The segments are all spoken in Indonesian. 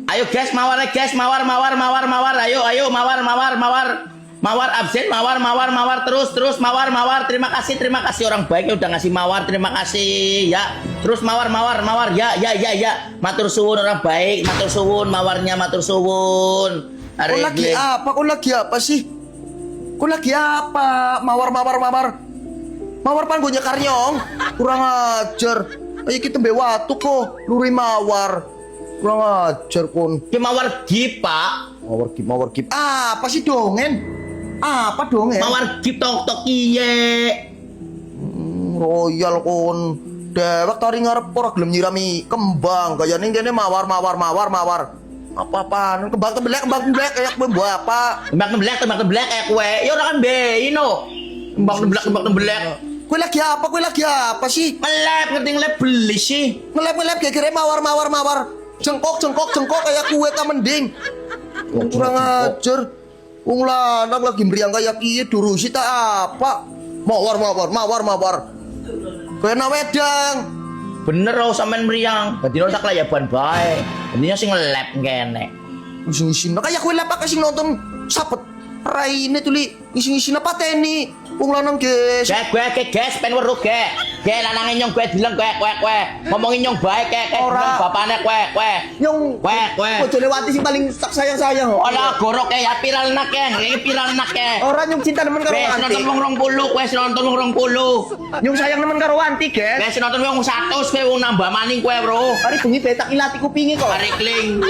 Ayo guys, mawar guys, mawar. Ayo mawar absen, mawar terus mawar. Terima kasih orang baik yang udah ngasih mawar, terima kasih ya. Terus mawar ya. Matur suwun orang baik, matur suwun mawarnya, matur suwun. Kau lagi apa? Kau lagi apa sih? Kau lagi apa? Mawar. Mawar pan gue nyekar nyong. Kurang ajar. Ayo kita bewatu kok. Luri mawar. Kurang ajar kon. Ki mawar gip, Pak. Mawar gip. Apa sih dongen? Apa dongen? Mawar gip tok iye. Royal kon. Dewek tari ngarep ora gelem nyirami kembang. Gayane kene mawar. Apa-apaan? Kembang tembelek kayak kowe mbok apa? Kembang tembelek kayak kowe. Ya ora kan beino. Kembang tembelek. Kowe lagi apa sih? Ngelep, ngerti ngelep beli sih. Ngelep kira-kira mawar. Jengkok kayak kue ta mending. Kurang ajar. Wong lanang lagi meriang kayak kiye durusi tak apa. Mawar. Kena wedang. Bener loh sampean meriang. Dadi ora tak layaban bae. Intinya sing ngelep kene. Ngisi-ngisi kayak kue lepak sing nonton sapet. Raine tuli ngisi-ngisi pateni. Wong lanang guys. Guys, pen weruh ge. Ge lanange nyong gue bilang gue. Ngomongin nyong bae ke Ora. bapane gue. Nyong Kowe. bojone Wati sing paling tak sayang kok. Ora gorok ya viral nak iki viral nak Ora nyong cinta nemen karo Wes Wanti. nonton wong 20, wes nonton wong 20. Nyong sayang nemen karo Wanti, guys. Wes nonton wong 100, kowe wong nambah maning kowe, Bro. Hari bengi betak ilati kupingi kok. Hari kling.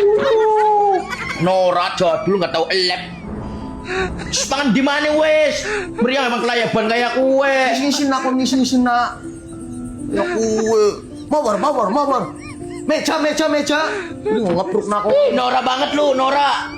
Nora jadul enggak tahu elep. Sepangan di mana wes? Meriang emang kelayaban kayak kue. Ngisi-ngisi nak. Ya kue. Mawar. Meja. Ini ngepruk nak kok. Nora banget lu, Nora.